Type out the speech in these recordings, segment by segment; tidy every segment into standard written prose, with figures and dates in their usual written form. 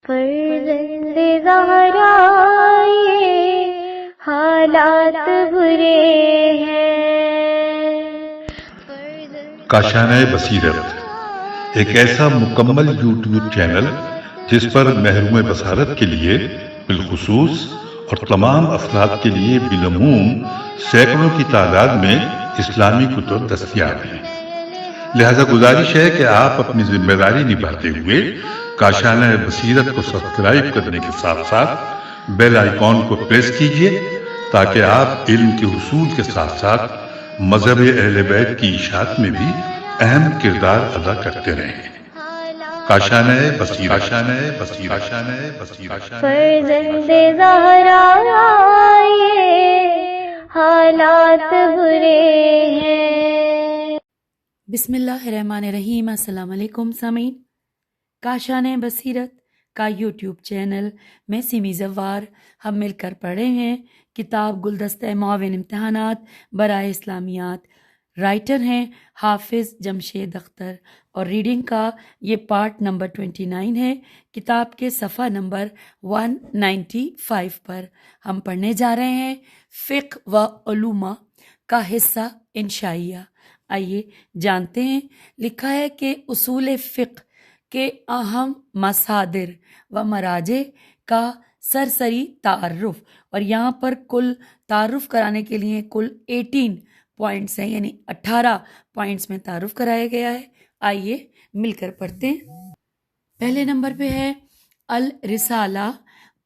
فرزند زہرا یہ حالات برے ہیں۔ کاشانہ بصیرت ایک ایسا مکمل یوٹیوب چینل جس پر محروم بصارت کے لیے بالخصوص اور تمام افراد کے لیے بالعموم سینکڑوں کی تعداد میں اسلامی کتب دستیاب ہیں۔ لہذا گزارش ہے کہ آپ اپنی ذمہ داری نبھاتے ہوئے کاشانہ بصیرت کو سبسکرائب کرنے کے ساتھ ساتھ بیل آئیکن کو پریس کیجئے تاکہ آپ علم کے حصول کے ساتھ ساتھ مذہب اہل بیت کی اشاعت میں بھی اہم کردار ادا کرتے رہیں۔ کاشانہ بصیرت۔ فرزند زہرا یہ حالات برے ہیں۔ بسم اللہ الرحمن الرحیم۔ السلام علیکم سامعین، کاشانہ بصیرت کا یوٹیوب چینل میں سیمی زوار ہم مل کر پڑھ رہے ہیں کتاب گلدستہ معاون امتحانات برائے اسلامیات۔ رائٹر ہیں حافظ جمشید اختر اور ریڈنگ کا یہ پارٹ نمبر 29 ہے۔ کتاب کے صفحہ نمبر 195 پر ہم پڑھنے جا رہے ہیں فقہ و علومہ کا حصہ انشائیہ۔ آئیے جانتے ہیں۔ لکھا ہے کہ اصول فقہ کے اہم مصادر و مراجع کا سرسری تعارف، اور یہاں پر کل تعارف کرانے کے لیے کل 18 پوائنٹس ہیں، یعنی 18 پوائنٹس میں تعارف کرایا گیا ہے۔ آئیے مل کر پڑھتے ہیں۔ پہلے نمبر پہ ہے الرسالہ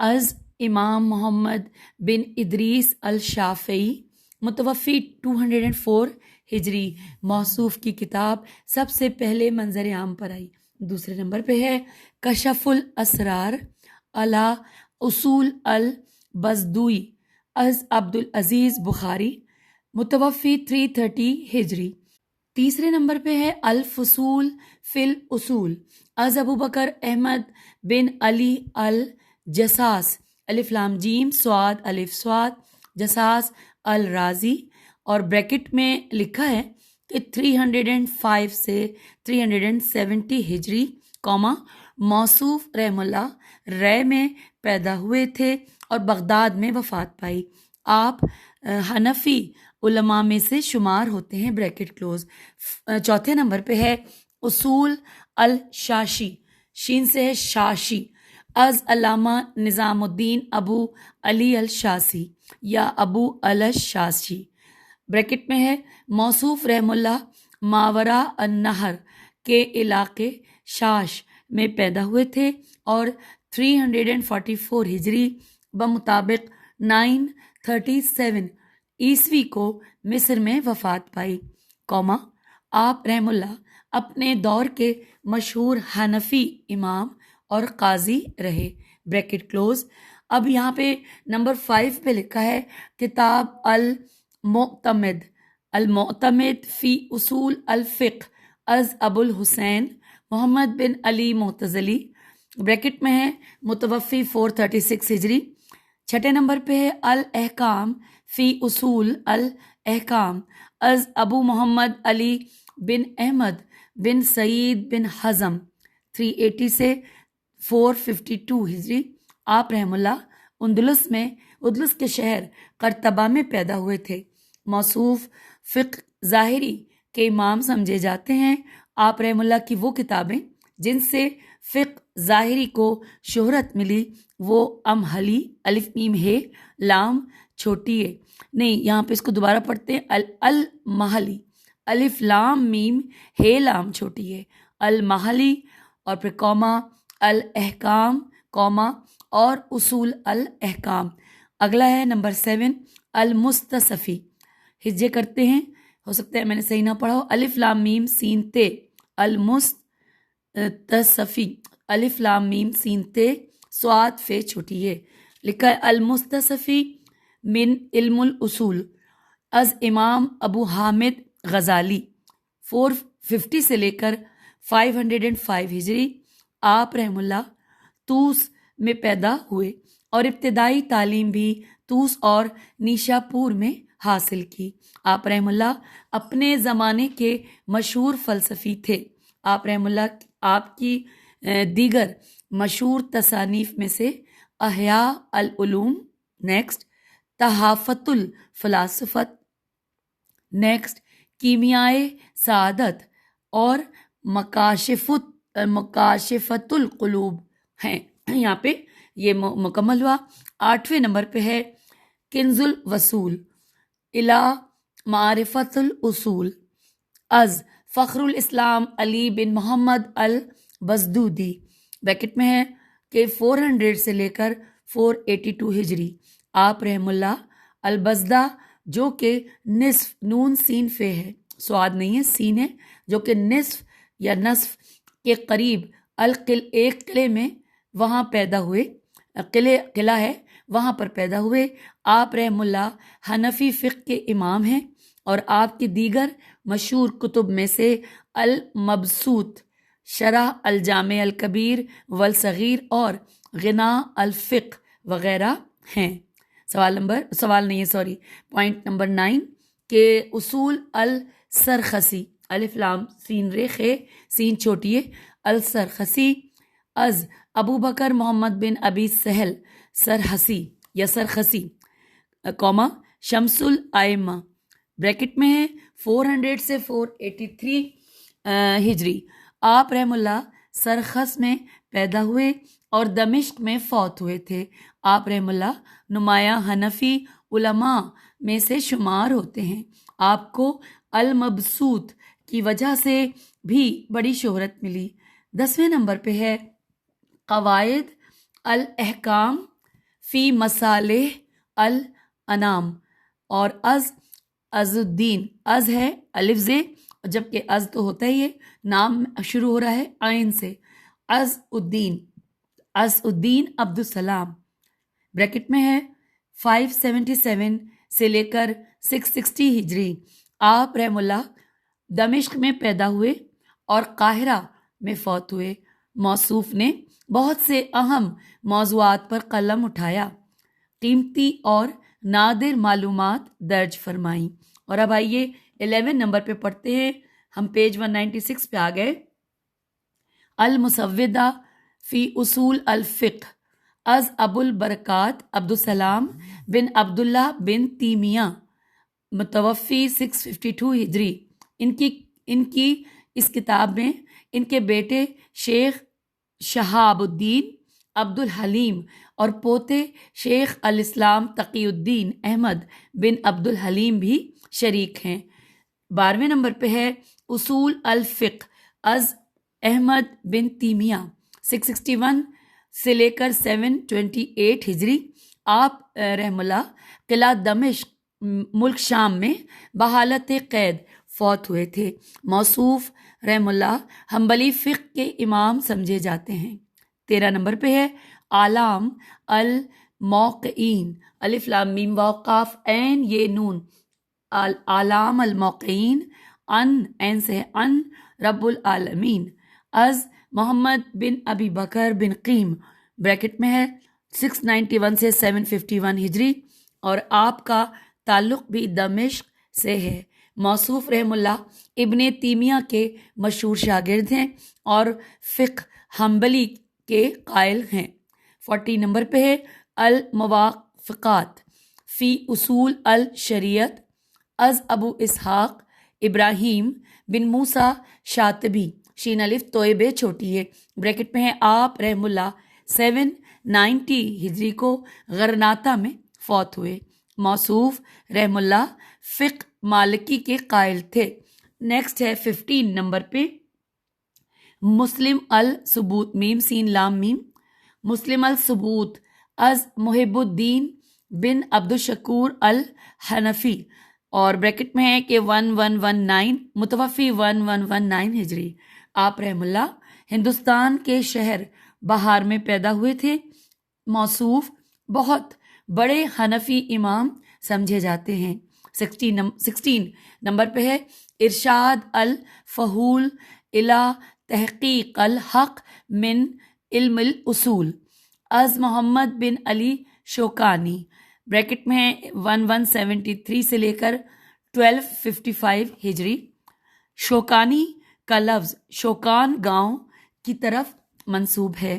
از امام محمد بن ادریس الشافعی، متوفی 204 ہجری، موصوف کی کتاب سب سے پہلے منظر عام پر آئی۔ دوسرے نمبر پہ ہے کشف الاسرار علی اصول البزدوی از عبدالعزیز بخاری، متوفی 330 ہجری۔ تیسرے نمبر پہ ہے الفصول فی الاصول از ابو بکر احمد بن علی الجساس، الف لام جیم صاد الف صاد جساس الرازی، اور بریکٹ میں لکھا ہے کہ 305 سے 370 ہجری، موصوف رحم اللہ رے میں پیدا ہوئے تھے اور بغداد میں وفات پائی۔ آپ حنفی علماء میں سے شمار ہوتے ہیں، بریکٹ کلوز۔ چوتھے نمبر پہ ہے اصول الشاشی، شین سے ہے شاشی، از علامہ نظام الدین ابو علی الشاسی یا ابو الشاشی، بریکٹ میں ہے موصوف رحم اللہ ماورا النہر کے علاقے شاش میں پیدا ہوئے تھے اور 344 ہجری بمطابق 937 عیسوی کو مصر میں وفات پائی، آپ رحم اللہ اپنے دور کے مشہور حنفی امام اور قاضی رہے، بریکٹ کلوز۔ اب یہاں پہ نمبر 5 پہ لکھا ہے کتاب المعتمد فی اصول الفقہ از ابو الحسین محمد بن علی معتزلی، بریکٹ میں ہے متوفی 436 ہجری۔ چھٹے نمبر پہ ہے الاحکام فی اصول الاحکام از ابو محمد علی بن احمد بن سعید بن حزم، 380 سے 452 ہجری، آپ رحم اللہ اندلس کے شہر قرطبہ میں پیدا ہوئے تھے، موصوف فقہ ظاہری کے امام سمجھے جاتے ہیں۔ آپ رحم اللہ کی وہ کتابیں جن سے فقہ ظاہری کو شہرت ملی وہ امحلی، الف میم ہے لام چھوٹی ہے، نہیں یہاں پہ اس کو دوبارہ پڑھتے ہیں المحلی، الف لام میم ہے لام چھوٹی ہے، المحلی، اور پھر الاحکام اور اصول الاحکام۔ اگلا ہے نمبر 7 المستصفی، ہجے کرتے ہیں، ہو سکتا ہے میں نے صحیح نہ پڑھا ہو، الف لام میم سین تے، المستصفی، الف لام میم سین تے سواد فے چھوٹی ہے، لکھا ہے المستصفی من علم الاصول از امام ابو حامد غزالی، 450 سے لے کر 505 ہجری، آپ رحم اللہ طوس میں پیدا ہوئے اور ابتدائی تعلیم بھی طوس اور نیشا پور میں حاصل کی۔ آپ رحم اللہ اپنے زمانے کے مشہور فلسفی تھے۔ آپ رحم اللہ آپ کی دیگر مشہور تصانیف میں سے احیاء العلوم، نیکسٹ تحافت الفلاسفت، نیکسٹ کیمیائے سعادت اور مکاشفت القلوب ہیں۔ یہاں پہ یہ مکمل ہوا۔ 8ویں نمبر پہ ہے کنز الوصول الی معرفت الاصول از فخر الاسلام علی بن محمد البزدودی، بریکٹ میں ہے کہ 400 سے لے کر 482 ہجری۔ آپ رحم اللہ البزدہ جو کہ نصف نون سین فے ہے، سواد نہیں ہے، سین ہے، جو کہ نصف یا نصف کے قریب ایک قلعے میں وہاں پیدا ہوئے، قلعہ ہے وہاں پر پیدا ہوئے۔ آپ رحم اللہ حنفی فقہ کے امام ہیں، اور آپ کی دیگر مشہور کتب میں سے المبسوط، شرح الجامع الکبیر والصغیر اور غنا الفقہ وغیرہ ہیں۔ پوائنٹ نمبر 9 کہ اصول السرخسی، الف لام سین ریخ سین چھوٹی ہے، السرخسی از ابو بکر محمد بن ابی سہل سرحسی یا سرخسی، کوما شمس الائمہ، بریکٹ میں ہے 400 سے 483 ہجری۔ آپ رحم اللہ سرخس میں پیدا ہوئے اور دمشق میں فوت ہوئے تھے۔ آپ رحم اللہ نمایاں حنفی علماء میں سے شمار ہوتے ہیں۔ آپ کو المبسوط کی وجہ سے بھی بڑی شہرت ملی۔ 10ویں نمبر پہ ہے قواعد الاحکام فی مصالح الانام، اور از الدین، از ہے الف ز، جبکہ از تو ہوتا ہی ہے، نام شروع ہو رہا ہے عین سے، از الدین عبدالسلام، بریکٹ میں ہے 577 سے لے کر 660 ہجری۔ آپ رحم اللہ دمشق میں پیدا ہوئے اور قاہرہ میں فوت ہوئے۔ موصوف نے بہت سے اہم موضوعات پر قلم اٹھایا، قیمتی اور نادر معلومات درج فرمائیں۔ اور اب آئیے 11 نمبر پہ پڑھتے ہیں، ہم پیج 196 پہ آ گئے۔ المسودہ فی اصول الفقہ از ابو البرکات عبدالسلام بن عبداللہ بن تیمیہ، متوفی 652 ہجری۔ ان کی اس کتاب میں ان کے بیٹے شیخ شہاب الدین عبد الحلیم اور پوتے شیخ الاسلام تقی الدین احمد بن عبد الحلیم بھی شریک ہیں۔ 12ویں نمبر پہ ہے اصول الفقہ از احمد بن تیمیہ، 661 سے لے کر 728 ہجری۔ آپ رحم اللہ قلعہ دمشق ملک شام میں بحالت قید فوت ہوئے تھے۔ موصوف رحم اللہ حنبلی فقہ کے امام سمجھے جاتے ہیں۔ 13 نمبر پہ ہے اعلام الموقعین، الف لام میم واو قاف عین یہ نون، اعلام الموقعین، عین سے ان رب العالمین، از محمد بن ابی بکر بن قیم، بریکٹ میں ہے 691 سے 751 ہجری، اور آپ کا تعلق بھی دمشق سے ہے۔ موصوف رحم اللہ ابن تیمیہ کے مشہور شاگرد ہیں اور فقہ حنبلی کے قائل ہیں۔ 40 نمبر پہ ہے الموافقات فی اصول الشریعت از ابو اسحاق ابراہیم بن موسیٰ شاطبی، شین الف توئے چھوٹی ہے، بریکٹ میں ہے۔ آپ رحم اللہ 790 ہجری کو غرناطہ میں فوت ہوئے۔ موصوف رحم اللہ فقہ مالکی کے قائل تھے۔ نیکسٹ ہے 15 نمبر پہ مسلم الثبوت، میم سین لام میم، مسلم الثبوت از محب الدین بن عبد الشکور الحنفی، اور بریکٹ میں ہے کہ 1119 متوفی 1119 ہجری۔ آپ رحم اللہ ہندوستان کے شہر بہار میں پیدا ہوئے تھے۔ موصوف بہت بڑے حنفی امام سمجھے جاتے ہیں۔ 16 نمبر پہ ہے ارشاد الفحول الی تحقیق الحق من علم الاصول از محمد بن علی شوکانی، بریکٹ میں ہے 1173 سے لے کر 1255 ہجری۔ شوکانی کا لفظ شوکان گاؤں کی طرف منسوب ہے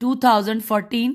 2014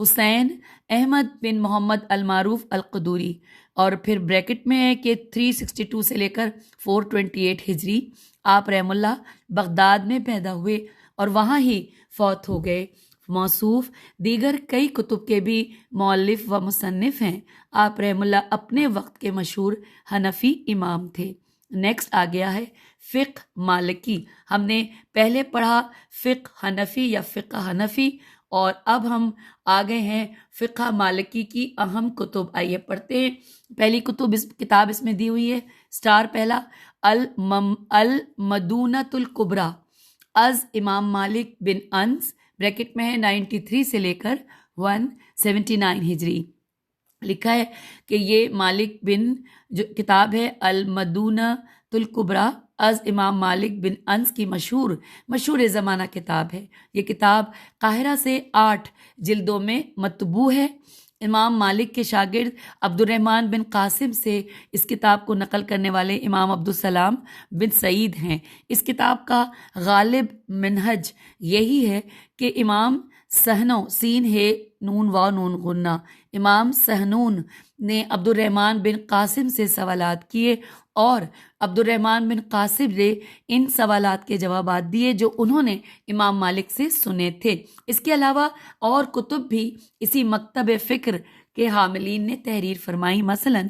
حسین احمد بن محمد المعروف القدوری، اور پھر بریکٹ میں ہے کہ 362 سے لے کر 428 ہجری آپ رحم اللہ بغداد میں پیدا ہوئے اور وہاں ہی فوت ہو گئے۔ موصوف دیگر کئی کتب کے بھی مؤلف و مصنف ہیں۔ آپ رحم اللہ اپنے وقت کے مشہور حنفی امام تھے۔ نیکسٹ آ گیا ہے فقہ مالکی۔ ہم نے پہلے پڑھا فقہ حنفی یا فقہ حنفی، اور اب ہم آ گئے ہیں فقہ مالکی کی اہم کتب۔ آئیے پڑھتے ہیں۔ پہلی کتاب اس میں دی ہوئی ہے، سٹار پہلا، المدونۃ الکبریٰ از امام مالک بن انس، بریکٹ میں ہے 93 سے لے کر 179 ہجری۔ لکھا ہے کہ یہ مالک بن جو کتاب ہے المدونۃ الکبریٰ از امام مالک بن انس کی مشہور زمانہ کتاب ہے۔ یہ کتاب قاہرہ سے 8 جلدوں میں مطبوع ہے۔ امام مالک کے شاگرد عبد الرحمن بن قاسم سے اس کتاب کو نقل کرنے والے امام عبدالسلام بن سعید ہیں۔ اس کتاب کا غالب منہج یہی ہے کہ امام سہنو سین ہے نون و نون غنہ، امام سہنون نے عبد الرحمن بن قاسم سے سوالات کیے اور عبد الرحمن بن قاسم نے ان سوالات کے جوابات دیے جو انہوں نے امام مالک سے سنے تھے۔ اس کے علاوہ اور کتب بھی اسی مکتب فکر کے حاملین نے تحریر فرمائی، مثلا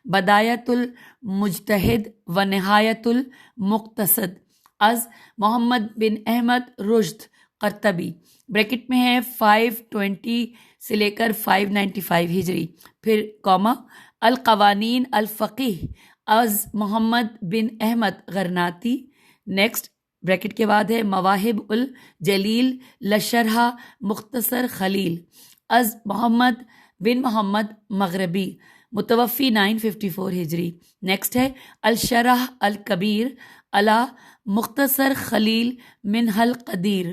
بدایت المجتہد و نہایت المقتصد از محمد بن احمد رشد قرطبی، بریکٹ میں ہے 520 سے لے کر 595 ہجری۔ پھر کوما القوانین الفقیہ از محمد بن احمد غرناطی، نیکسٹ بریکٹ کے بعد ہے مواہب الجلیل لشرح مختصر خلیل از محمد بن محمد مغربی، متوفی 954 ہجری۔ نیکسٹ ہے الشرح الکبیر علی مختصر خلیل منہ القدیر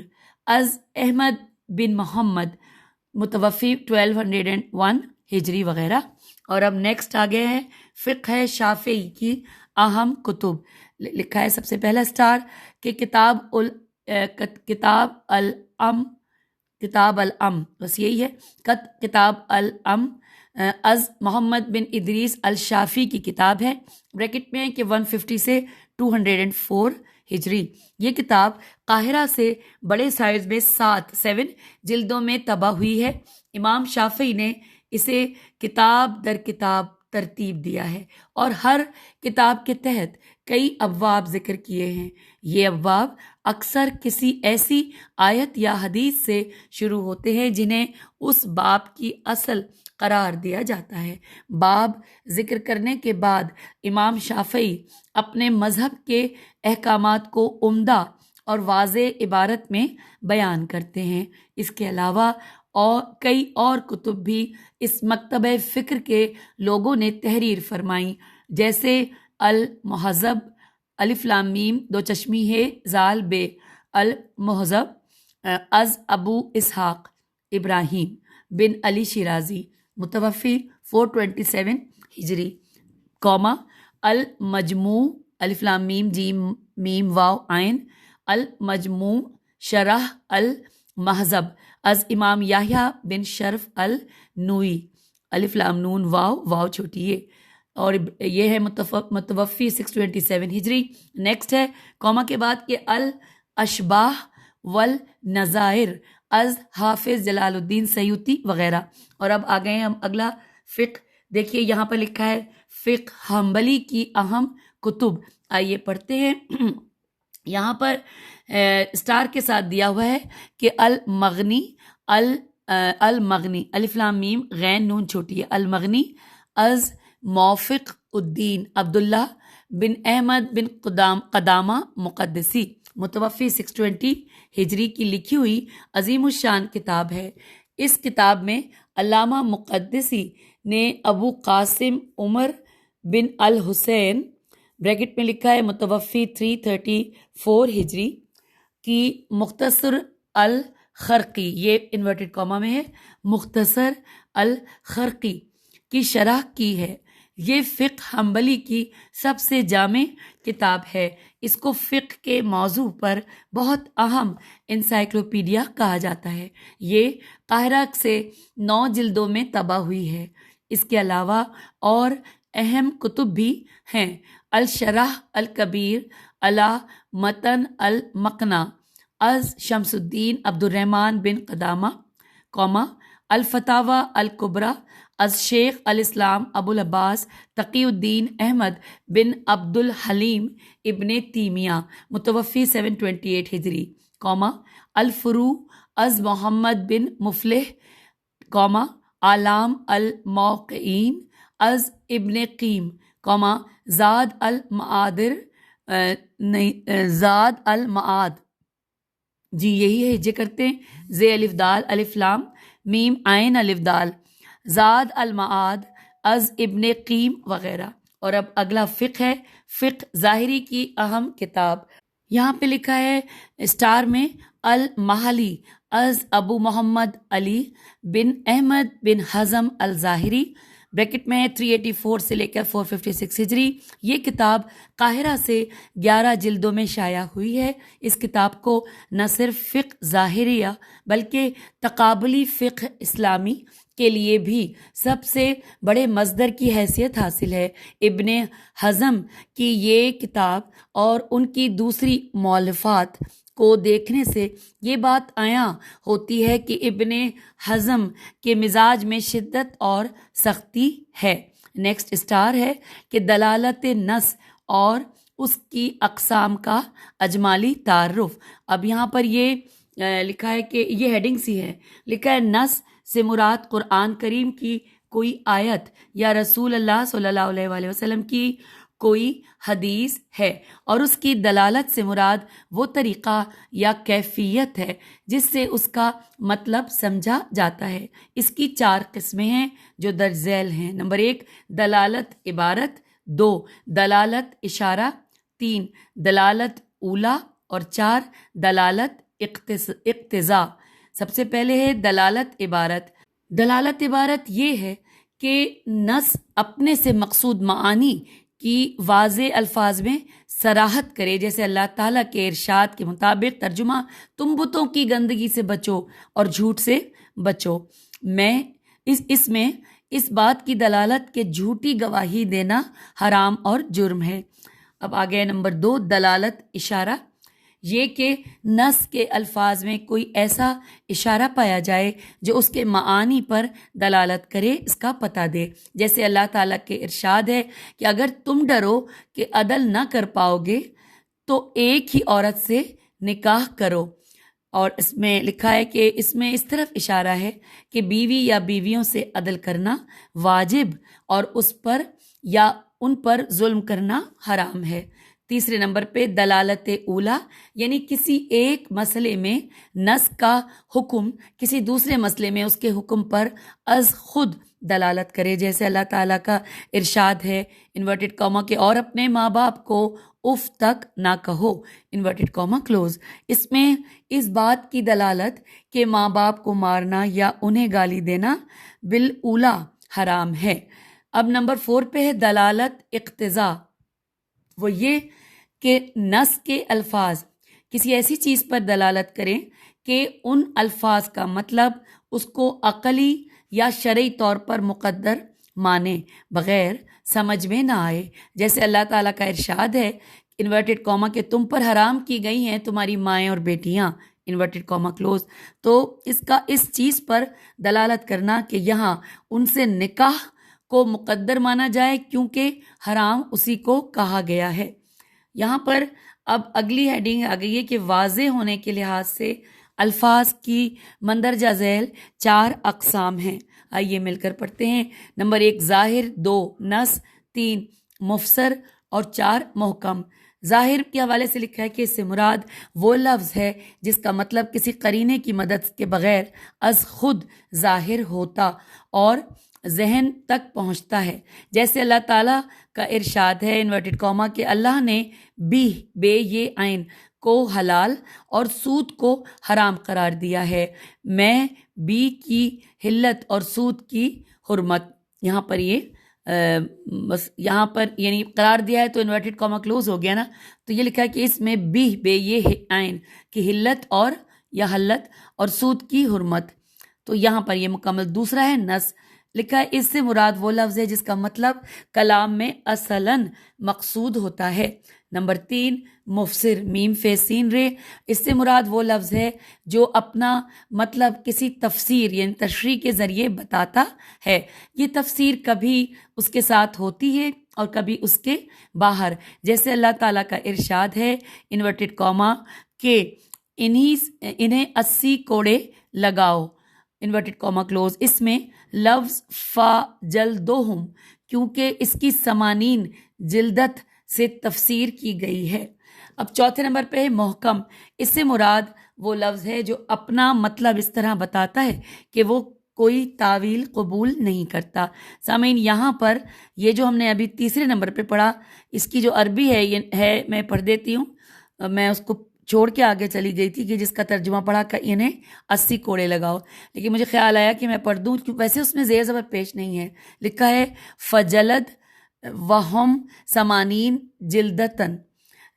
از احمد بن محمد، متوفی 1201 ہجری وغیرہ۔ اور اب نیکسٹ آگے ہے فقہ شافعی کی اہم کتب۔ لکھا ہے سب سے پہلا سٹار کہ کتاب الام، بس یہی ہے، کتاب الام از محمد بن ادریس الشافی کی کتاب ہے، بریکٹ میں ہے کہ 150 سے 204 ہجری۔ یہ کتاب قاہرہ سے بڑے سائز میں 7 جلدوں میں طبع ہوئی ہے۔ امام شافعی نے اسے کتاب در کتاب ترتیب دیا ہے اور ہر کتاب کے تحت کئی ابواب ذکر کیے ہیں۔ یہ ابواب اکثر کسی ایسی آیت یا حدیث سے شروع ہوتے ہیں جنہیں اس باب کی اصل قرار دیا جاتا ہے۔ باب ذکر کرنے کے بعد امام شافعی اپنے مذہب کے احکامات کو عمدہ اور واضح عبارت میں بیان کرتے ہیں۔ اس کے علاوہ اور کئی اور کتب بھی اس مکتبہ فکر کے لوگوں نے تحریر فرمائی، جیسے المہذب، الف لام میم دو چشمی ہے زال بے، المہذب از ابو اسحاق ابراہیم بن علی شیرازی، متوفی 427 ہجری، کوما المجموع، الف لام میم جیم میم واو عین، المجموع شرح المہذب از امام یحییٰ بن شرف النووی، الف لام نون واو واو چھوٹی ہے، اور یہ ہے متوفی 627 ہجری۔ نیکسٹ ہے کوما کے بعد کہ الاشباح والنظائر از حافظ جلال الدین سیوطی وغیرہ۔ اور اب آ گئے ہم اگلا فقہ، دیکھیے یہاں پر لکھا ہے فقہ حنبلی کی اہم کتب۔ آئیے پڑھتے ہیں۔ یہاں پر اسٹار کے ساتھ دیا ہوا ہے کہ المغنی الف لام میم غین نون چھوٹی ہے، المغنی از موفق الدین عبداللہ بن احمد بن قدامہ مقدسی، متوفی 620 ہجری کی لکھی ہوئی عظیم الشان کتاب ہے۔ اس کتاب میں علامہ مقدسی نے ابو قاسم عمر بن الحسین، بریکٹ میں لکھا ہے متوفی 334 ہجری کی مختصر الخرقی، یہ انورٹڈ کاما میں ہے، مختصر الخرقی کی شرح کی ہے۔ یہ فقہ حنبلی کی سب سے جامع کتاب ہے۔ اس کو فقہ کے موضوع پر بہت اہم انسائکلوپیڈیا کہا جاتا ہے۔ یہ قاہرہ سے 9 جلدوں میں طبع ہوئی ہے۔ اس کے علاوہ اور اہم کتب بھی ہیں: الشرح الکبیر علی متن المقنع از شمس الدین عبد الرحمن بن قدامہ، الفتاوی الکبریٰ از شیخ الاسلام ابو العباس تقی الدین احمد بن عبد الحلیم ابن تیمیہ متوفی 728 ہجری، الفروع از محمد بن مفلح، اعلام الموقعین از ابن قیم، زاد المعاد جی یہی ہے ہجے کرتے ہیں، زے الف دال الف لام میم عین الف دال، زاد المعاد از ابن قیم وغیرہ۔ اور اب اگلا فقہ ہے، فقہ ظاہری کی اہم کتاب۔ یہاں پہ لکھا ہے اسٹار میں المحلی از ابو محمد علی بن احمد بن حزم الظاہری، بریکٹ میں 384 سے لے کر 456 ہجری۔ یہ کتاب قاہرہ سے 11 جلدوں میں شائع ہوئی ہے۔ اس کتاب کو نہ صرف فقہ ظاہریہ بلکہ تقابلی فقہ اسلامی کے لیے بھی سب سے بڑے مصدر کی حیثیت حاصل ہے۔ ابن حزم کی یہ کتاب اور ان کی دوسری مؤلفات کو دیکھنے سے یہ بات عیاں ہوتی ہے کہ ابن حزم کے مزاج میں شدت اور سختی ہے۔ نیکسٹ اسٹار ہے کہ دلالت نص اور اس کی اقسام کا اجمالی تعارف۔ اب یہاں پر یہ لکھا ہے کہ یہ ہیڈنگ سی ہے، لکھا ہے نص سے مراد قرآن کریم کی کوئی آیت یا رسول اللہ صلی اللہ علیہ وآلہ وسلم کی کوئی حدیث ہے، اور اس کی دلالت سے مراد وہ طریقہ یا کیفیت ہے جس سے اس کا مطلب سمجھا جاتا ہے۔ اس کی 4 قسمیں ہیں جو درج ذیل ہیں۔ نمبر 1 دلالت عبارت، 2 دلالت اشارہ، 3 دلالت اولیٰ، اور 4 دلالت اقتضاء۔ سب سے پہلے ہے دلالت عبارت۔ دلالت عبارت یہ ہے کہ نص اپنے سے مقصود معانی کی واضح الفاظ میں صراحت کرے، جیسے اللہ تعالیٰ کے ارشاد کے مطابق ترجمہ، تم بتوں کی گندگی سے بچو اور جھوٹ سے بچو۔ اس میں اس بات کی دلالت کہ جھوٹی گواہی دینا حرام اور جرم ہے۔ اب آگے نمبر 2 دلالت اشارہ، یہ کہ نص کے الفاظ میں کوئی ایسا اشارہ پایا جائے جو اس کے معانی پر دلالت کرے، اس کا پتہ دے، جیسے اللہ تعالیٰ کے ارشاد ہے کہ اگر تم ڈرو کہ عدل نہ کر پاؤ گے تو ایک ہی عورت سے نکاح کرو۔ اور اس میں لکھا ہے کہ اس میں اس طرف اشارہ ہے کہ بیوی یا بیویوں سے عدل کرنا واجب اور اس پر یا ان پر ظلم کرنا حرام ہے۔ تیسرے نمبر پہ دلالت اولیٰ، یعنی کسی ایک مسئلے میں نص کا حکم کسی دوسرے مسئلے میں اس کے حکم پر از خود دلالت کرے، جیسے اللہ تعالیٰ کا ارشاد ہے انورٹڈ کاما کے اور اپنے ماں باپ کو اف تک نہ کہو انورٹڈ کاما کلوز۔ اس میں اس بات کی دلالت کہ ماں باپ کو مارنا یا انہیں گالی دینا بالاولیٰ حرام ہے۔ اب نمبر 4 پہ ہے دلالت اقتضاء، وہ یہ کہ نص کے الفاظ کسی ایسی چیز پر دلالت کریں کہ ان الفاظ کا مطلب اس کو عقلی یا شرعی طور پر مقدر مانے بغیر سمجھ میں نہ آئے، جیسے اللہ تعالیٰ کا ارشاد ہے انورٹڈ کاما کہ تم پر حرام کی گئی ہیں تمہاری مائیں اور بیٹیاں انورٹڈ کاما کلوز۔ تو اس کا اس چیز پر دلالت کرنا کہ یہاں ان سے نکاح کو مقدر مانا جائے کیونکہ حرام اسی کو کہا گیا ہے۔ یہاں پر اب اگلی ہیڈنگ آ گئی ہے کہ واضح ہونے کے لحاظ سے الفاظ کی مندرجہ ذیل 4 اقسام ہیں، آئیے مل کر پڑھتے ہیں۔ نمبر 1 ظاہر، 2 نص، 3 مفسر اور 4 محکم۔ ظاہر کے حوالے سے لکھا ہے کہ اس سے مراد وہ لفظ ہے جس کا مطلب کسی قرینے کی مدد کے بغیر از خود ظاہر ہوتا اور ذہن تک پہنچتا ہے، جیسے اللہ تعالیٰ کا ارشاد ہے انورٹڈ کاما کہ اللہ نے بے یہ عین کو حلال اور سود کو حرام قرار دیا ہے، میں بی کی حلت اور سود کی حرمت۔ یہاں پر یہ بس یہاں پر یعنی قرار دیا ہے تو انورٹڈ کاما کلوز ہو گیا نا. تو یہ لکھا ہے کہ اس میں بے یہ عین کی حلت اور یا حلت اور سود کی حرمت. تو یہاں پر یہ مکمل. دوسرا ہے نس. لکھا ہے اس سے مراد وہ لفظ ہے جس کا مطلب کلام میں اصلاً مقصود ہوتا ہے. نمبر 3 مفسر میم فے سین رے. اس سے مراد وہ لفظ ہے جو اپنا مطلب کسی تفسیر یعنی تشریح کے ذریعے بتاتا ہے. یہ تفسیر کبھی اس کے ساتھ ہوتی ہے اور کبھی اس کے باہر. جیسے اللہ تعالیٰ کا ارشاد ہے انورٹڈ کاما کہ انہیں 80 کوڑے لگاؤ انورٹڈ کاما کلوز. اس میں لفظ فا جلدوہم کیونکہ اس کی 80 جلدت سے تفسیر کی گئی ہے. اب چوتھے نمبر پہ ہے محکم. اس سے مراد وہ لفظ ہے جو اپنا مطلب اس طرح بتاتا ہے کہ وہ کوئی تعویل قبول نہیں کرتا. سامعین یہاں پر یہ جو ہم نے ابھی تیسرے نمبر پہ پڑھا اس کی جو عربی ہے یہ ہے میں پڑھ دیتی ہوں. میں اس کو چھوڑ کے آگے چلی گئی تھی کہ جس کا ترجمہ پڑھا کہ انہیں 80 کوڑے لگاؤ، لیکن مجھے خیال آیا کہ میں پڑھ دوں کیونکہ ویسے اس میں زیر زبر پیش نہیں ہے. لکھا ہے فجلد وہم 80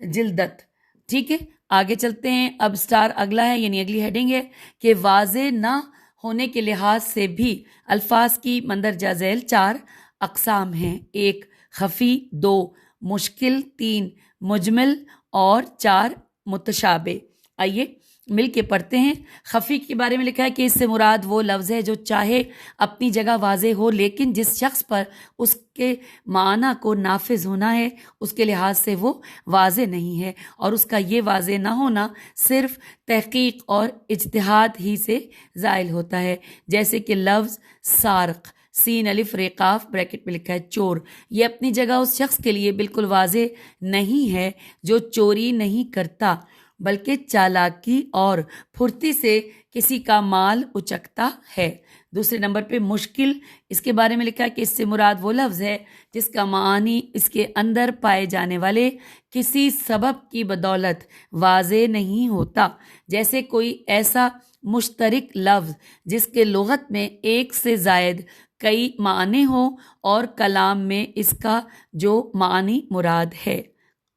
جلدت. ٹھیک ہے آگے چلتے ہیں. اب سٹار اگلا ہے یعنی اگلی ہیڈنگ ہے کہ واضح نہ ہونے کے لحاظ سے بھی الفاظ کی مندرجہ ذیل 4 اقسام ہیں. 1 خفی، 2 مشکل، 3 مجمل اور 4 متشابہ. آئیے مل کے پڑھتے ہیں. خفی کے بارے میں لکھا ہے کہ اس سے مراد وہ لفظ ہے جو چاہے اپنی جگہ واضح ہو لیکن جس شخص پر اس کے معنی کو نافذ ہونا ہے اس کے لحاظ سے وہ واضح نہیں ہے، اور اس کا یہ واضح نہ ہونا صرف تحقیق اور اجتہاد ہی سے زائل ہوتا ہے. جیسے کہ لفظ سارق سین الف ریقاف بریکٹ میں لکھا ہے چور. یہ اپنی جگہ اس شخص کے لیے بالکل واضح نہیں ہے جو چوری نہیں کرتا بلکہ چالاکی اور پھرتی سے کسی کا مال اچکتا ہے. دوسرے نمبر پہ مشکل. اس کے بارے میں لکھا ہے کہ اس سے مراد وہ لفظ ہے جس کا معنی اس کے اندر پائے جانے والے کسی سبب کی بدولت واضح نہیں ہوتا. جیسے کوئی ایسا مشترک لفظ جس کے لغت میں ایک سے زائد کئی معنی ہوں اور کلام میں اس کا جو معنی مراد ہے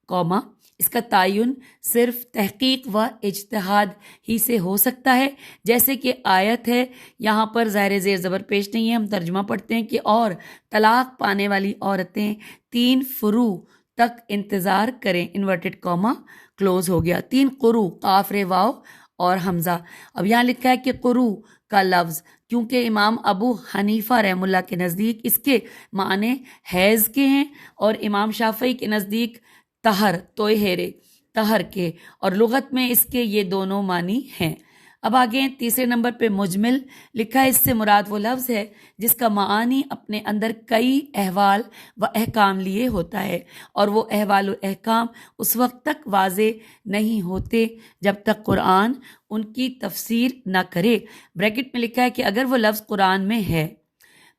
قوما اس کا تعین صرف تحقیق و اجتہاد ہی سے ہو سکتا ہے. جیسے کہ آیت ہے یہاں پر ظاہر زیر زبر پیش نہیں ہے، ہم ترجمہ پڑھتے ہیں کہ اور طلاق پانے والی عورتیں 3 فروع تک انتظار کریں انورٹڈ کاما کلوز ہو گیا. 3 قروء قاف رے واو اور حمزہ. اب یہاں لکھا ہے کہ قروء کا لفظ کیونکہ امام ابو حنیفہ رحم اللہ کے نزدیک اس کے معنی حیض کے ہیں اور امام شافعی کے نزدیک طہر توہرے طہر کے، اور لغت میں اس کے یہ دونوں معنی ہیں. اب آگے تیسرے نمبر پہ مجمل. لکھا ہے اس سے مراد وہ لفظ ہے جس کا معنی اپنے اندر کئی احوال و احکام لیے ہوتا ہے، اور وہ احوال و احکام اس وقت تک واضح نہیں ہوتے جب تک قرآن ان کی تفسیر نہ کرے. بریکٹ میں لکھا ہے کہ اگر وہ لفظ قرآن میں ہے،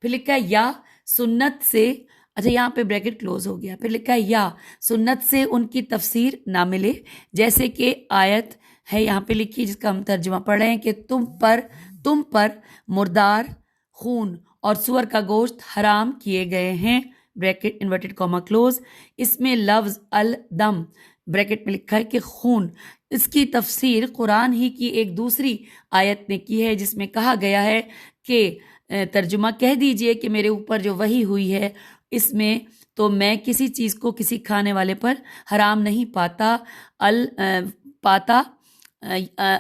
پھر لکھا ہے یا سنت سے، اچھا یہاں پہ بریکٹ کلوز ہو گیا، پھر لکھا ہے یا سنت سے ان کی تفسیر نہ ملے. جیسے کہ آیت ہے یہاں پہ لکھی جس کا ہم ترجمہ پڑھ رہے ہیں کہ تم پر مردار خون اور سور کا گوشت حرام کیے گئے ہیں بریکٹ انورٹڈ کاما کلوز. اس میں لفظ الدم بریکٹ میں لکھا ہے کہ خون، اس کی تفسیر قرآن ہی کی ایک دوسری آیت نے کی ہے جس میں کہا گیا ہے کہ ترجمہ کہہ دیجئے کہ میرے اوپر جو وحی ہوئی ہے اس میں تو میں کسی چیز کو کسی کھانے والے پر حرام نہیں پاتا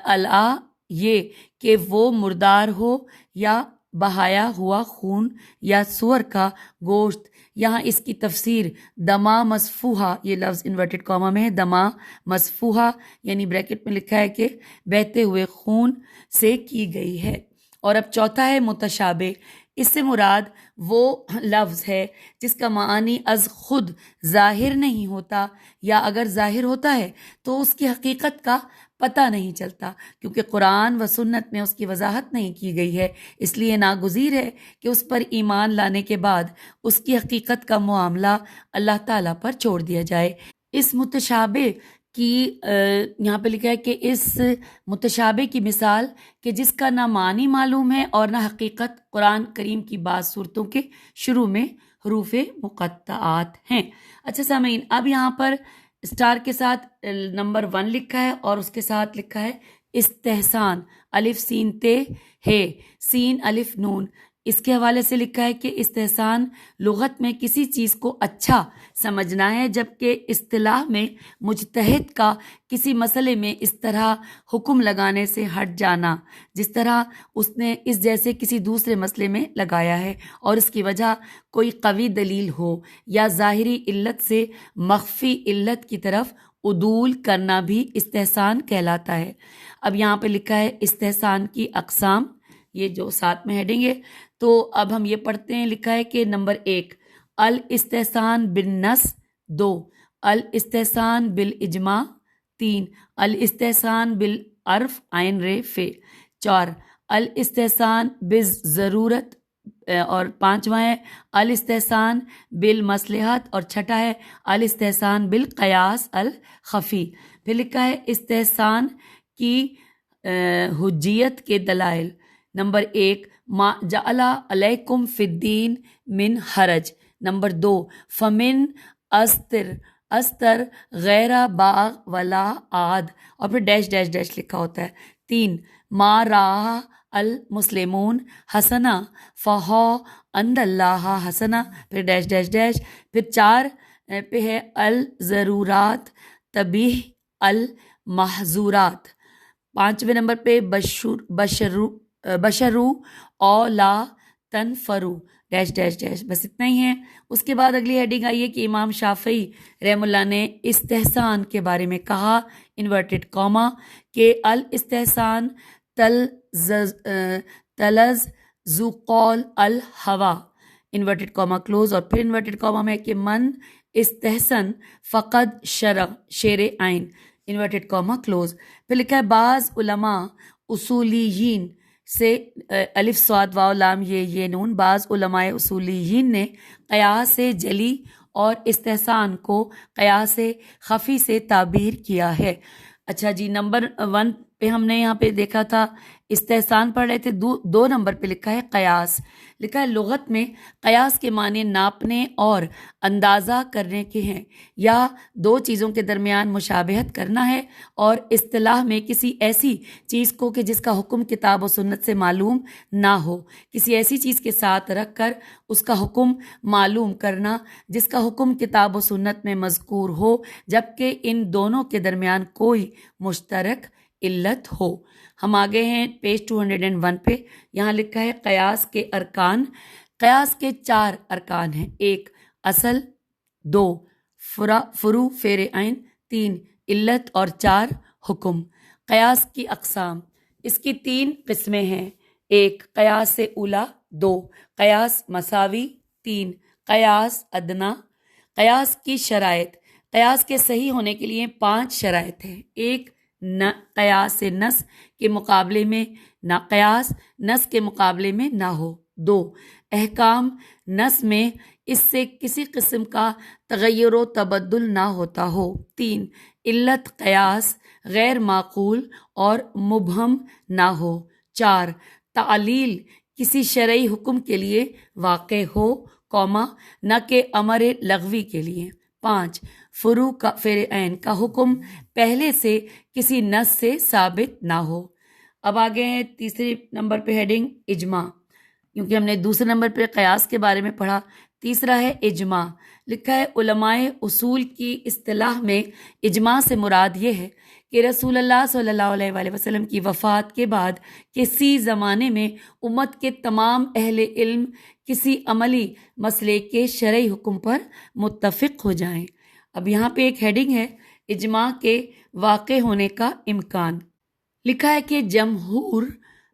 اللہ یہ کہ وہ مردار ہو یا بہایا ہوا خون یا سور کا گوشت. یہاں اس کی تفسیر دما مصفوحہ، یہ لفظ انورٹڈ کاما میں ہے، دما مصفوحہ یعنی بریکٹ میں لکھا ہے کہ بہتے ہوئے خون سے کی گئی ہے. اور اب چوتھا ہے متشابہ. اس سے مراد وہ لفظ ہے جس کا معنی از خود ظاہر نہیں ہوتا، یا اگر ظاہر ہوتا ہے تو اس کی حقیقت کا پتہ نہیں چلتا، کیونکہ قرآن و سنت میں اس کی وضاحت نہیں کی گئی ہے. اس لیے ناگزیر ہے کہ اس پر ایمان لانے کے بعد اس کی حقیقت کا معاملہ اللہ تعالیٰ پر چھوڑ دیا جائے. اس متشابہ کی یہاں پہ لکھا ہے کہ اس متشابہ کی مثال کہ جس کا نہ معنی معلوم ہے اور نہ حقیقت قرآن کریم کی بعض صورتوں کے شروع میں حروف مقطعات ہیں۔ اچھا سامعین، اب یہاں پر اسٹار کے ساتھ نمبر 1 لکھا ہے اور اس کے ساتھ لکھا ہے استحسان، الف سین تے ہے، سین الف نون۔ اس کے حوالے سے لکھا ہے کہ استحسان لغت میں کسی چیز کو اچھا سمجھنا ہے، جبکہ اصطلاح میں مجتہد کا کسی مسئلے میں اس طرح حکم لگانے سے ہٹ جانا جس طرح اس نے اس جیسے کسی دوسرے مسئلے میں لگایا ہے اور اس کی وجہ کوئی قوی دلیل ہو، یا ظاہری علت سے مخفی علت کی طرف عدول کرنا بھی استحسان کہلاتا ہے۔ اب یہاں پہ لکھا ہے استحسان کی اقسام، یہ جو ساتھ میں ہیڈنگ ہے، تو اب ہم یہ پڑھتے ہیں۔ لکھا ہے کہ نمبر 1 الاستحسان بالنص، 2 الاستحسان بالاجماع، 3 الاستحسان بالعرف عین ر ف، 4 الاستحسان بالضرورت، اور 5واں ہے الاستحسان بالمصلحت، اور 6واں ہے الاستحسان بالقیاس الخفی۔ پھر لکھا ہے استحسان کی حجیت کے دلائل۔ نمبر 1 ما جعل علیکم فی الدین من حرج، نمبر 2 فمن استر غیر باغ ولا عاد، اور پھر ڈیش ڈیش ڈیش لکھا ہوتا ہے۔ 3 ما راہ المسلمون حسنا فہو عند اللہ حسنا، پھر ڈیش ڈیش ڈیش، پھر 4 پہ ہے الضرورات تبیح المحظورات، 5ویں نمبر پہ بشرو او لا تنفرو، ڈیش ڈیش ڈیش، بس اتنا ہی ہے۔ اس کے بعد اگلی ہیڈنگ آئی ہے کہ امام شافعی رحم اللہ نے استحسان کے بارے میں کہا انورٹڈ کاما کہ الاستحسان تلز ذو قول الہوا انورٹڈ کاما کلوز، اور پھر انورٹڈ کاما میں کہ من استحسن فقد شیر عین انورٹڈ کاما کلوز۔ پھر لکھا ہے بعض علماء اصولیین سے الف صاد واو لام یہ نون، بعض علماء اصولیین نے قیاس جلی اور استحسان کو قیاس خفی سے تعبیر کیا ہے۔ اچھا جی، نمبر 1 پہ ہم نے یہاں پہ دیکھا تھا استحسان پڑھ رہے تھے، 2 نمبر پہ لکھا ہے قیاس۔ لکھا ہے لغت میں قیاس کے معنی ناپنے اور اندازہ کرنے کے ہیں، یا 2 چیزوں کے درمیان مشابہت کرنا ہے، اور اصطلاح میں کسی ایسی چیز کو کہ جس کا حکم کتاب و سنت سے معلوم نہ ہو، کسی ایسی چیز کے ساتھ رکھ کر اس کا حکم معلوم کرنا جس کا حکم کتاب و سنت میں مذکور ہو، جبکہ ان دونوں کے درمیان کوئی مشترک علت ہو۔ ہم آگے ہیں پیج 201 پہ، یہاں لکھا ہے قیاس کے ارکان۔ قیاس کے 4 ارکان ہیں، 1 اصل، 2 فرو فیر عین، 3 علت، اور 4 حکم۔ قیاس کی اقسام، اس کی 3 قسمیں ہیں، 1 قیاس اولا، 2 قیاس مساوی، 3 قیاس ادنا۔ قیاس کی شرائط، قیاس کے صحیح ہونے کے لیے 5 شرائط ہیں۔ 1 قیاس نص کے مقابلے میں نہ قیاس نص کے مقابلے میں نہ ہو، 2 احکام نص میں اس سے کسی قسم کا تغیر و تبدل نہ ہوتا ہو، 3 علت قیاس غیر معقول اور مبہم نہ ہو، 4 تعلیل کسی شرعی حکم کے لیے واقع ہو، نہ کہ امر لغوی کے لیے، 5 فرو کا فیر عین کا حکم پہلے سے کسی نص سے ثابت نہ ہو۔ اب آگے ہیں 3 نمبر پہ ہیڈنگ اجماع، کیونکہ ہم نے 2 نمبر پہ قیاس کے بارے میں پڑھا، 3 ہے اجماع۔ لکھا ہے علماء اصول کی اصطلاح میں اجماع سے مراد یہ ہے کہ رسول اللہ صلی اللہ علیہ وآلہ وسلم کی وفات کے بعد کسی زمانے میں امت کے تمام اہل علم کسی عملی مسئلے کے شرعی حکم پر متفق ہو جائیں۔ اب یہاں پہ ایک ہیڈنگ ہے اجماع کے واقع ہونے کا امکان۔ لکھا ہے کہ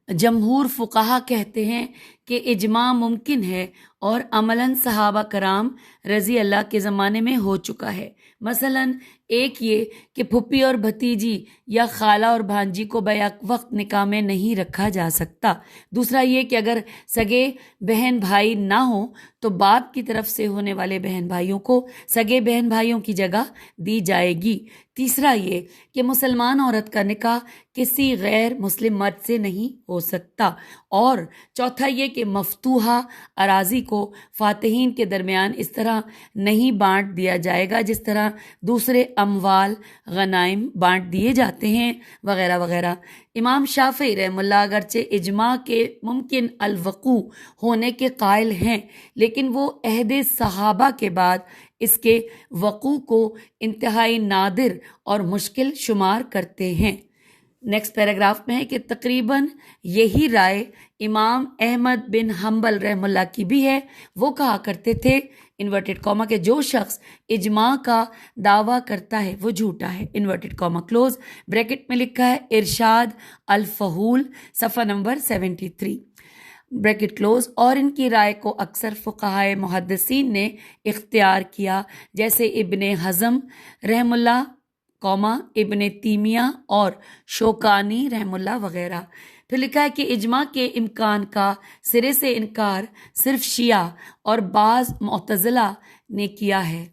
جمہور فقہا کہتے ہیں کہ اجماع ممکن ہے اور عملاً صحابہ کرام رضی اللہ کے زمانے میں ہو چکا ہے۔ مثلاً ایک یہ کہ پھپھی اور بھتیجی یا خالہ اور بھانجی کو بیک وقت نکاح میں نہیں رکھا جا سکتا۔ دوسرا یہ کہ اگر سگے بہن بھائی نہ ہوں تو باپ کی طرف سے ہونے والے بہن بھائیوں کو سگے بہن بھائیوں کی جگہ دی جائے گی۔ تیسرا یہ کہ مسلمان عورت کا نکاح کسی غیر مسلم مرد سے نہیں ہو سکتا، اور چوتھا یہ کہ کہ مفتوحہ اراضی کو فاتحین کے درمیان اس طرح نہیں بانٹ دیا جائے گا جس طرح دوسرے اموال غنائم بانٹ دیے جاتے ہیں وغیرہ وغیرہ۔ امام شافعی رحمہ اللہ اگرچہ اجماع کے ممکن الوقوع ہونے کے قائل ہیں، لیکن وہ عہد صحابہ کے بعد اس کے وقوع کو انتہائی نادر اور مشکل شمار کرتے ہیں۔ نیکسٹ پیراگراف میں ہے کہ تقریباً یہی رائے امام احمد بن حنبل رحمہ اللہ کی بھی ہے۔ وہ کہا کرتے تھے انورٹڈ کاما کہ جو شخص اجماع کا دعویٰ کرتا ہے وہ جھوٹا ہے، انورٹڈ کاما کلوز، بریکٹ میں لکھا ہے ارشاد الفہول صفحہ نمبر 73 بریکٹ کلوز۔ اور ان کی رائے کو اکثر فقہائے محدثین نے اختیار کیا، جیسے ابن حزم رحم اللہ قوما، ابن تیمیہ اور شوکانی رحم اللہ وغیرہ۔ پھر لکھا ہے کہ اجماع کے امکان کا سرے سے انکار صرف شیعہ اور بعض معتزلہ نے کیا ہے،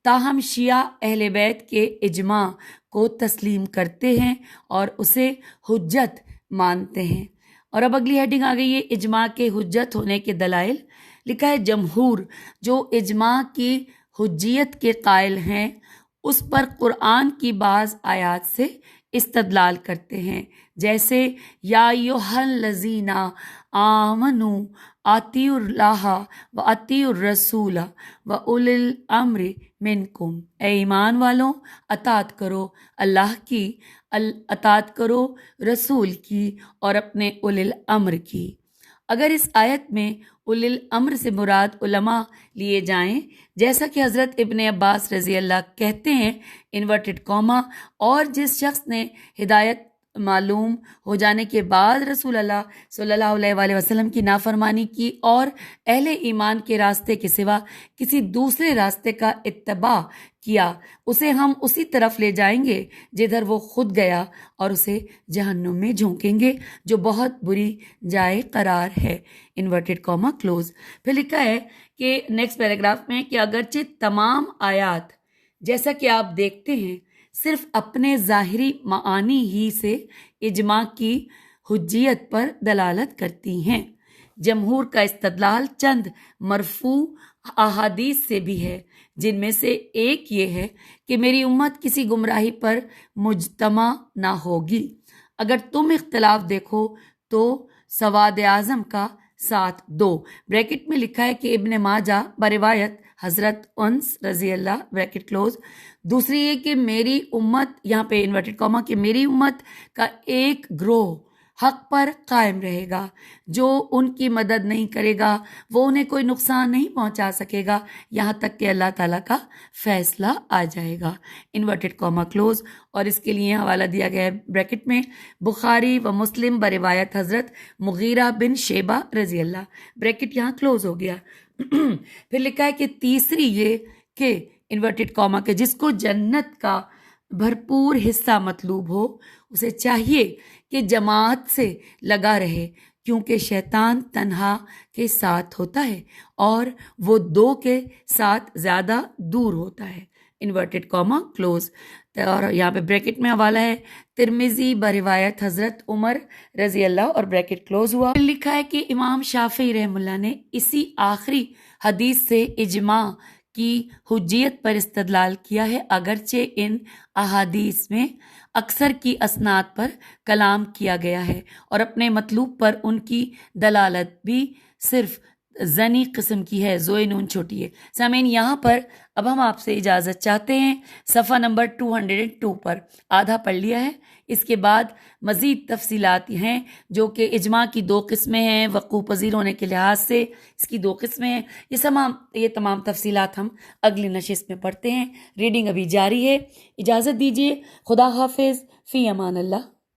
تاہم شیعہ اہل بیت کے اجماع کو تسلیم کرتے ہیں اور اسے حجت مانتے ہیں۔ اور اب اگلی ہیڈنگ آ گئی ہے اجماع کے حجت ہونے کے دلائل۔ لکھا ہے جمہور جو اجماع کی حجیت کے قائل ہیں اس پر قرآن کی بعض آیات سے استدلال کرتے ہیں، جیسے یا ایھا الذین آمنوا اطیعوا اللہ واطیعوا الرسول واولی الامر منکم، اے ایمان والوں اطاعت کرو اللہ کی، اطاعت کرو رسول کی اور اپنے اولی الامر کی۔ اگر اس آیت میں اولی الامر سے مراد علماء لیے جائیں، جیسا کہ حضرت ابن عباس رضی اللہ کہتے ہیں انورٹڈ کاما، اور جس شخص نے ہدایت معلوم ہو جانے کے بعد رسول اللہ صلی اللہ علیہ وآلہ وسلم کی نافرمانی کی اور اہل ایمان کے راستے کے سوا کسی دوسرے راستے کا اتباع کیا، اسے ہم اسی طرف لے جائیں گے جدھر وہ خود گیا اور اسے جہنم میں جھونکیں گے جو بہت بری جائے قرار ہے، انورٹڈ کاما کلوز۔ پھر لکھا ہے کہ نیکسٹ پیراگراف میں کہ اگرچہ تمام آیات جیسا کہ آپ دیکھتے ہیں صرف اپنے ظاہری معانی ہی سے اجماع کی حجیت پر دلالت کرتی ہیں، جمہور کا استدلال چند مرفوع احادیث سے بھی ہے، جن میں سے ایک یہ ہے کہ میری امت کسی گمراہی پر مجتمع نہ ہوگی، اگر تم اختلاف دیکھو تو سواد اعظم کا ساتھ دو۔ بریکٹ میں لکھا ہے کہ ابن ماجہ بروایت حضرت انس رضی اللہ بریکٹ کلوز۔ دوسری یہ کہ میری امت، یہاں پہ انورٹڈ کاما، کہ میری امت کا ایک گروہ حق پر قائم رہے گا، جو ان کی مدد نہیں کرے گا وہ انہیں کوئی نقصان نہیں پہنچا سکے گا یہاں تک کہ اللہ تعالیٰ کا فیصلہ آ جائے گا، انورٹڈ کاما کلوز۔ اور اس کے لیے حوالہ دیا گیا ہے بریکٹ میں بخاری و مسلم بروایت حضرت مغیرہ بن شیبہ رضی اللہ، بریکٹ یہاں کلوز ہو گیا۔ پھر لکھا ہے کہ تیسری یہ کہ انورٹڈ کاما کہ جس کو جنت کا بھرپور حصہ مطلوب ہو اسے چاہیے کہ جماعت سے لگا رہے، کیونکہ شیطان تنہا کے ساتھ ہوتا ہے اور وہ دو کے ساتھ زیادہ دور ہوتا ہے، انورٹڈ کاما کلوز۔ اور یہاں پہ بریکٹ میں حوالہ ہے ترمذی بروایت حضرت عمر رضی اللہ اور بریکٹ کلوز ہوا۔ لکھا ہے کہ امام شافعی رحم اللہ نے اسی آخری حدیث سے اجماع کی حجیت پر استدلال کیا ہے، اگرچہ ان احادیث میں اکثر کی اسناد پر کلام کیا گیا ہے اور اپنے مطلوب پر ان کی دلالت بھی صرف زنی قسم کی ہے، زوئے نون چھوٹی ہے۔ سامعین یہاں پر اب ہم آپ سے اجازت چاہتے ہیں، صفحہ نمبر 202 پر آدھا پڑھ لیا ہے، اس کے بعد مزید تفصیلات ہیں جو کہ اجماع کی دو قسمیں ہیں، وقوع پذیر ہونے کے لحاظ سے اس کی دو قسمیں ہیں، یہ تمام تفصیلات ہم اگلی نشست میں پڑھتے ہیں۔ ریڈنگ ابھی جاری ہے، اجازت دیجیے، خدا حافظ، فی امان اللہ۔